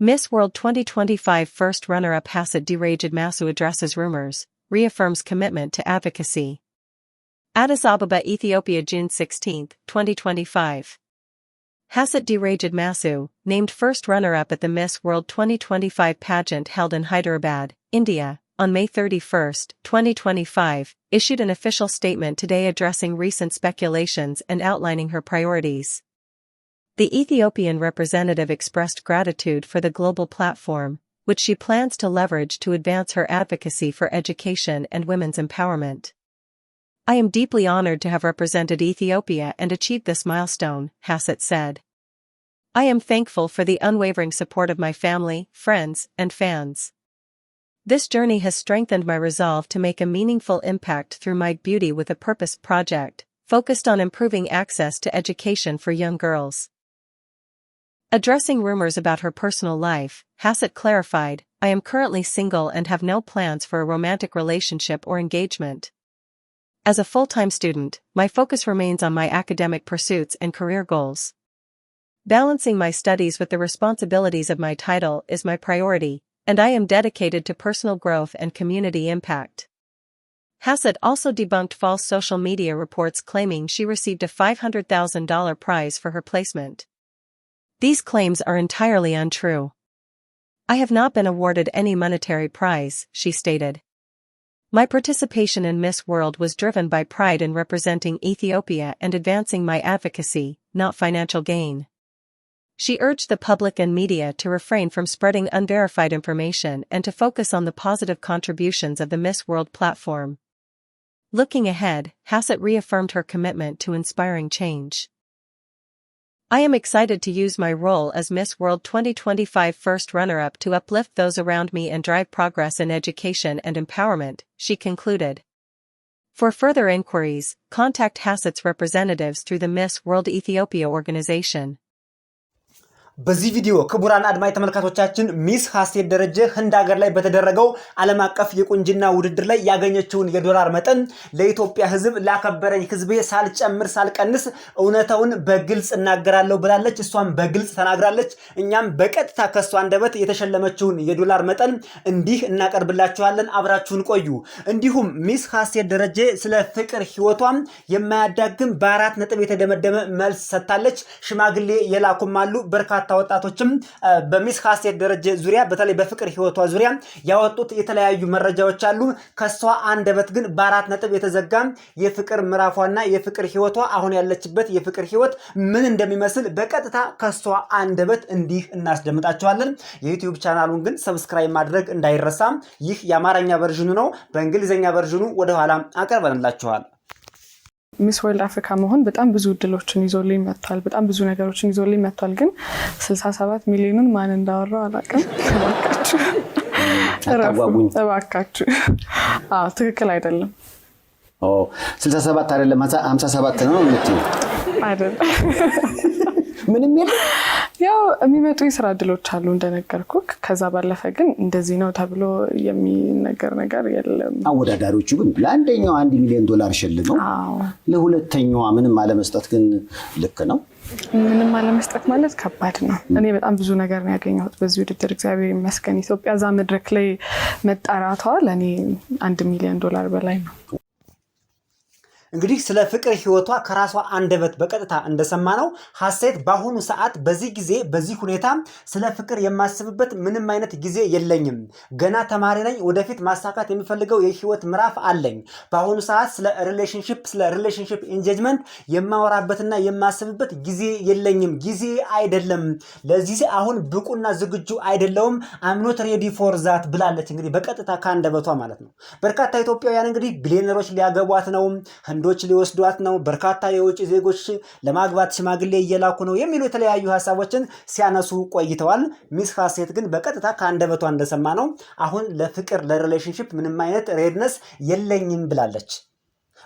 Miss World 2025 first runner-up Hasset Dirajid Masu addresses rumors, reaffirms commitment to advocacy. Addis Ababa, Ethiopia, June 16, 2025. Hasset Dirajid Masu, named first runner-up at the Miss World 2025 pageant held in Hyderabad, India, on May 31, 2025, issued an official statement today addressing recent speculations and outlining her priorities. The Ethiopian representative expressed gratitude for the global platform, which she plans to leverage to advance her advocacy for education and women's empowerment. I am deeply honored to have represented Ethiopia and achieved this milestone, Hasset said. I am thankful for the unwavering support of my family, friends, and fans. This journey has strengthened my resolve to make a meaningful impact through my Beauty with a Purpose project, focused on improving access to education for young girls. Addressing rumors about her personal life, Hasset clarified, I am currently single and have no plans for a romantic relationship or engagement. As a full-time student, my focus remains on my academic pursuits and career goals. Balancing my studies with the responsibilities of my title is my priority, and I am dedicated to personal growth and community impact. Hasset also debunked false social media reports claiming she received a $500,000 prize for her placement. These claims are entirely untrue. I have not been awarded any monetary prize, she stated. My participation in Miss World was driven by pride in representing Ethiopia and advancing my advocacy, not financial gain. She urged the public and media to refrain from spreading unverified information and to focus on the positive contributions of the Miss World platform. Looking ahead, Hasset reaffirmed her commitment to inspiring change. I am excited to use my role as Miss World 2025 first runner-up to uplift those around me and drive progress in education and empowerment, she concluded. For further inquiries, contact Hasset's representatives through the Miss World Ethiopia organization. በዚህ ቪዲዮ ክቡራን አድማጭ ተመልካቾቻችን ሚስ ሀሴት ደረጀ ህንድ ሀገር ላይ በተደረገው ዓለም አቀፍ የቁንጅና ውድድር ላይ ያገኘችውን የዶላር መጠን ለኢትዮጵያ ህዝብ ላከበረኝ ህዝቤ ሳልጨምር ሳልቀንስ እውነታውን በግልጽ እናገራለሁ ብላለች። እሷም በግልጽ ተናግራለች። እኛም በቀጥታ ከሷ አንደበት የተሸለመችውን የዶላር መጠን እንዲህ እናቀርብላችኋለን። አብራችሁን ቆዩ። እንዲሁም ሚስ ሀሴት ደረጀ ስለ ፍቅር ህይወቷም የማያዳግም በአራት ነጥብ የተደመደመ መልስ ሰጥታለች። ሽማግሌ የላኩም አሉ በርካታ ወጣቶችም በሚስ ሀሴት ደረጀ ዙሪያ በተለይ በፍቅር ህይወቷ ዙሪያ ያወጡት የተለያዩ መረጃዎች አሉ። ከሷ አንደበት ግን በአራት ነጥብ የተዘጋ የፍቅር ምራፏና የፍቅር ህይወቷ አሁን ያለችበት የፍቅር ህይወት ምን እንደሚመስል በቀጥታ ከሷ አንደበት እንዲህ እናስደምጣችኋለን። የዩቲዩብ ቻናሉን ግን ሰብስክራይብ ማድረግ እንዳይረሳ። ይህ የአማርኛ ቨርዥኑ ነው። በእንግሊዘኛ ቨርዥኑ ወደ ኋላ አቀርበንላችኋል። ሚስ ወርልድ አፍሪካ መሆን በጣም ብዙ እድሎችን ይዞልኝ መጥቷል። በጣም ብዙ ነገሮችን ይዞልኝ መጥቷል። ግን 67 ሚሊዮንን ማን እንዳወራው አላውቅም። እባካችሁ ትክክል አይደለም። 67 አይደለም 57 ነው እንዴ? አይደለም ምንም የለም። ያው የሚመጡ የስራ እድሎች አሉ እንደነገርኩ። ከዛ ባለፈ ግን እንደዚህ ነው ተብሎ የሚነገር ነገር የለም። አወዳዳሪዎቹ ግን ለአንደኛው $1 ሚሊዮን ሸልመው ለሁለተኛው ምንም አለመስጠት ግን ልክ ነው? ምንም አለመስጠት ማለት ከባድ ነው። እኔ በጣም ብዙ ነገር ነው ያገኘሁት በዚህ ውድድር። እግዚአብሔር ይመስገን ኢትዮጵያ ዛ መድረክ ላይ መጣራቷ ለኔ $1 ሚሊዮን በላይ ነው። እንግዲህ ስለ ፍቅር ህይወቷ ከራሷ አንደበት በቀጥታ እንደሰማነው ሀሴት በአሁኑ ሰዓት በዚህ ጊዜ በዚህ ሁኔታ ስለ ፍቅር የማስብበት ምንም አይነት ጊዜ የለኝም። ገና ተማሪ ነኝ። ወደፊት ማሳካት የሚፈልገው የህይወት ምዕራፍ አለኝ። በአሁኑ ሰዓት ስለ ሪሌሽንሺፕ ኢንጌጅመንት የማወራበትና የማስብበት ጊዜ የለኝም። ጊዜ አይደለም። ለዚህ አሁን ብቁና ዝግጁ አይደለሁም። I'm not ready for that ብላለች። እንግዲህ በቀጥታ ካንደበቷ ማለት ነው። በርካታ ኢትዮጵያውያን እንግዲህ ቢሊዮነሮች ሊያገቧት ነው፣ ህንዶች ሊወስዷት ነው፣ በርካታ የውጭ ዜጎች ለማግባት ሽማግሌ እየላኩ ነው የሚሉ የተለያዩ ሐሳቦችን ሲያነሱ ቆይተዋል። ሚስ ሀሴት ግን በቀጥታ ካንደበቷ እንደሰማነው አሁን ለፍቅር ለሪሌሽንሺፕ ምንም አይነት ሬድነስ የለኝም ብላለች።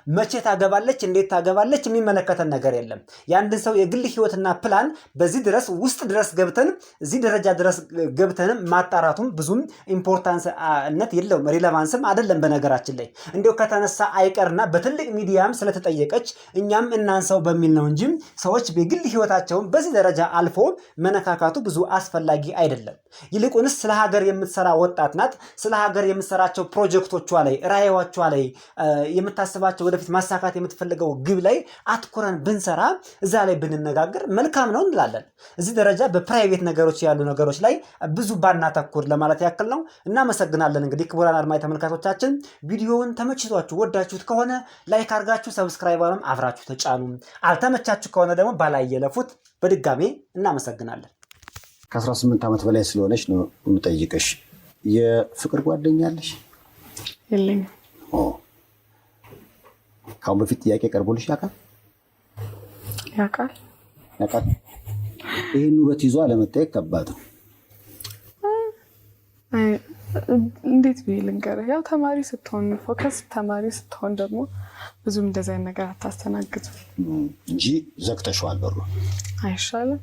መቼ ታገባለች እንዴት ታገባለች የሚመለከተን ነገር የለም። የአንድን ሰው የግል ህይወትና ፕላን በዚህ ድረስ ውስጥ ድረስ ገብተን እዚህ ደረጃ ድረስ ገብተን ማጣራቱም ብዙም ኢምፖርታንስነት የለውም፣ ሪሌቫንስም አይደለም። በነገራችን ላይ እንዲያው ከተነሳ አይቀርና በትልቅ ሚዲያም ስለተጠየቀች እኛም እናንሳው በሚል ነው እንጂ ሰዎች በግል ህይወታቸውን በዚህ ደረጃ አልፎ መነካካቱ ብዙ አስፈላጊ አይደለም። ይልቁንስ ስለ ሀገር የምትሰራ ወጣት ናት። ስለ ሀገር የምትሰራቸው ፕሮጀክቶቿ ላይ ራዕዮቿ ላይ የምታስባቸው ወደፊት ማሳካት የምትፈልገው ግብ ላይ አትኩረን ብንሰራ እዛ ላይ ብንነጋገር መልካም ነው እንላለን። እዚህ ደረጃ በፕራይቬት ነገሮች ያሉ ነገሮች ላይ ብዙ ባናተኩር ለማለት ያክል ነው። እናመሰግናለን። እንግዲህ ክቡራን አድማጭ ተመልካቾቻችን ቪዲዮውን ተመችቷችሁ ወዳችሁት ከሆነ ላይክ አድርጋችሁ ሰብስክራይበርም አብራችሁ ተጫኑ። አልተመቻችሁ ከሆነ ደግሞ ባላየለፉት በድጋሜ እናመሰግናለን። ከ18 ዓመት በላይ ስለሆነች ነው የምጠይቅሽ። የፍቅር ጓደኛ አለሽ? የለኝም። ከአሁን በፊት ጥያቄ ቀርቦልሽ ያውቃል? ያውቃል። ይህን ውበት ይዞ አለመጠየቅ ከባድ ነው። እንዴት ብዬ ልንገርህ? ያው ተማሪ ስትሆን ፎከስ ተማሪ ስትሆን ደግሞ ብዙም እንደዚህ አይነት ነገር አታስተናግድም እንጂ ዘግተሽዋል በሩ። አይሻልም?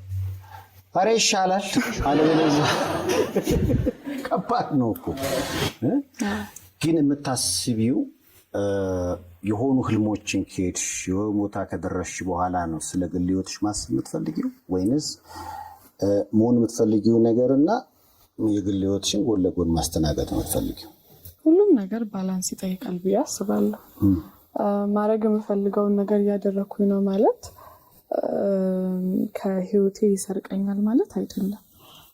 ኧረ ይሻላል። አለበለዚያ ከባድ ነው እኮ። ግን የምታስቢው የሆኑ ህልሞችን ከሄድሽ የሆነ ቦታ ከደረስሽ በኋላ ነው ስለ ግል ህይወትሽ ማሰብ የምትፈልጊው ወይንስ መሆን የምትፈልጊው ነገርና የግል ህይወትሽን ጎን ለጎን ማስተናገድ ነው የምትፈልጊው? ሁሉም ነገር ባላንስ ይጠይቃል ብዬ አስባለሁ። ማድረግ የምፈልገውን ነገር እያደረኩኝ ነው ማለት ከህይወቴ ይሰርቀኛል ማለት አይደለም።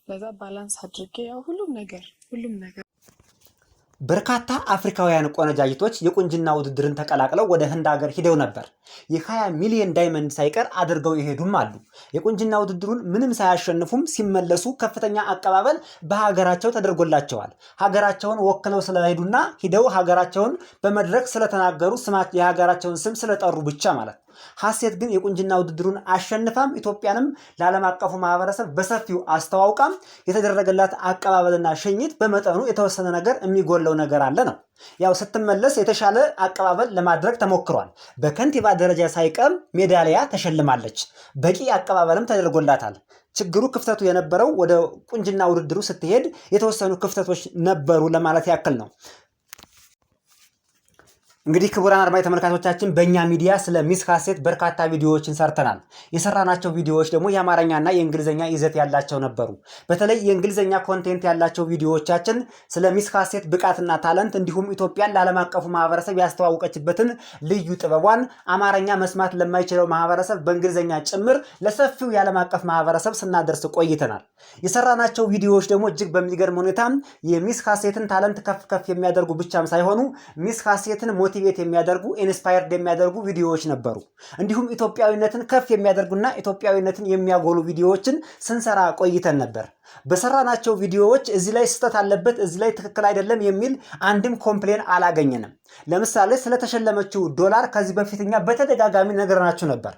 ለዛ ባላንስ አድርጌ ያው ሁሉም ነገር በርካታ አፍሪካውያን ቆነጃጅቶች የቁንጅና ውድድርን ተቀላቅለው ወደ ህንድ ሀገር ሂደው ነበር። የ20 ሚሊዮን ዳይመንድ ሳይቀር አድርገው ይሄዱም አሉ። የቁንጅና ውድድሩን ምንም ሳያሸንፉም ሲመለሱ ከፍተኛ አቀባበል በሀገራቸው ተደርጎላቸዋል። ሀገራቸውን ወክለው ስለሄዱና ሂደው ሀገራቸውን በመድረክ ስለተናገሩ የሀገራቸውን ስም ስለጠሩ ብቻ ማለት። ሀሴት ግን የቁንጅና ውድድሩን አሸንፋም ኢትዮጵያንም ለዓለም አቀፉ ማህበረሰብ በሰፊው አስተዋውቃም የተደረገላት አቀባበልና ሽኝት በመጠኑ የተወሰነ ነገር የሚጎለው ነገር አለ ነው። ያው ስትመለስ የተሻለ አቀባበል ለማድረግ ተሞክሯል። በከንቲባ ደረጃ ሳይቀር ሜዳሊያ ተሸልማለች። በቂ አቀባበልም ተደርጎላታል። ችግሩ ክፍተቱ የነበረው ወደ ቁንጅና ውድድሩ ስትሄድ የተወሰኑ ክፍተቶች ነበሩ ለማለት ያክል ነው። እንግዲህ ክቡራን አድማጭ ተመልካቾቻችን በእኛ ሚዲያ ስለ ሚስ ሀሴት በርካታ ቪዲዮዎችን ሰርተናል። የሰራናቸው ቪዲዮዎች ደግሞ የአማርኛና የእንግሊዝኛ ይዘት ያላቸው ነበሩ። በተለይ የእንግሊዝኛ ኮንቴንት ያላቸው ቪዲዮዎቻችን ስለ ሚስ ሀሴት ብቃትና ታለንት እንዲሁም ኢትዮጵያን ለዓለም አቀፉ ማህበረሰብ ያስተዋወቀችበትን ልዩ ጥበቧን አማርኛ መስማት ለማይችለው ማህበረሰብ በእንግሊዝኛ ጭምር ለሰፊው የዓለም አቀፍ ማህበረሰብ ስናደርስ ቆይተናል። የሰራናቸው ቪዲዮዎች ደግሞ እጅግ በሚገርም ሁኔታ የሚስ ሀሴትን ታለንት ከፍ ከፍ የሚያደርጉ ብቻም ሳይሆኑ ሚስ ሀሴትን ሞቲቬት የሚያደርጉ ኢንስፓየርድ የሚያደርጉ ቪዲዮዎች ነበሩ። እንዲሁም ኢትዮጵያዊነትን ከፍ የሚያደርጉና ኢትዮጵያዊነትን የሚያጎሉ ቪዲዮዎችን ስንሰራ ቆይተን ነበር። በሰራናቸው ቪዲዮዎች እዚህ ላይ ስህተት አለበት፣ እዚህ ላይ ትክክል አይደለም የሚል አንድም ኮምፕሌን አላገኘንም። ለምሳሌ ስለተሸለመችው ዶላር ከዚህ በፊትኛ በተደጋጋሚ ነገርናችሁ ነበር።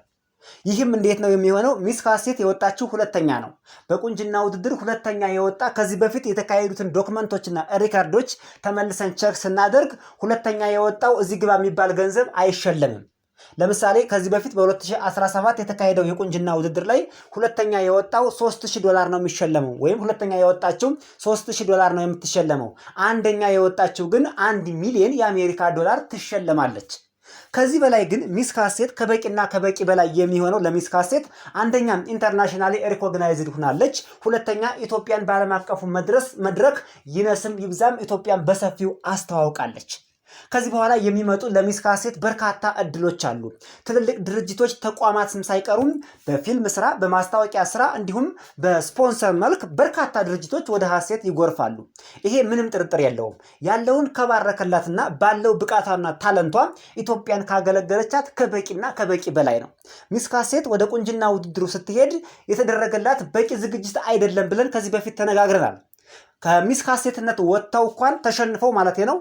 ይህም እንዴት ነው የሚሆነው? ሚስ ሀሴት የወጣችው ሁለተኛ ነው። በቁንጅና ውድድር ሁለተኛ የወጣ ከዚህ በፊት የተካሄዱትን ዶክመንቶችና ሪካርዶች ተመልሰን ቸክ ስናደርግ ሁለተኛ የወጣው እዚህ ግባ የሚባል ገንዘብ አይሸለምም። ለምሳሌ ከዚህ በፊት በ2017 የተካሄደው የቁንጅና ውድድር ላይ ሁለተኛ የወጣው $3000 ነው የሚሸለመው፣ ወይም ሁለተኛ የወጣችው $3000 ነው የምትሸለመው። አንደኛ የወጣችው ግን $1 ሚሊዮን የአሜሪካ ዶላር ትሸለማለች። ከዚህ በላይ ግን ሚስ ሀሴት ከበቂና ከበቂ በላይ የሚሆነው ለሚስ ሀሴት አንደኛ ኢንተርናሽናሊ ሪኮግናይዝድ ሆናለች፣ ሁለተኛ ኢትዮጵያን በዓለም አቀፉ መድረክ ይነስም ይብዛም ኢትዮጵያን በሰፊው አስተዋውቃለች። ከዚህ በኋላ የሚመጡ ለሚስ ሀሴት በርካታ እድሎች አሉ። ትልልቅ ድርጅቶች ተቋማትም ሳይቀሩም በፊልም ስራ፣ በማስታወቂያ ስራ እንዲሁም በስፖንሰር መልክ በርካታ ድርጅቶች ወደ ሀሴት ይጎርፋሉ። ይሄ ምንም ጥርጥር የለውም። ያለውን ከባረከላትና ባለው ብቃቷና ታለንቷ ኢትዮጵያን ካገለገለቻት ከበቂና ከበቂ በላይ ነው። ሚስ ሀሴት ወደ ቁንጅና ውድድሩ ስትሄድ የተደረገላት በቂ ዝግጅት አይደለም ብለን ከዚህ በፊት ተነጋግረናል። ከሚስ ሀሴትነት ወጥተው እንኳን ተሸንፈው ማለት ነው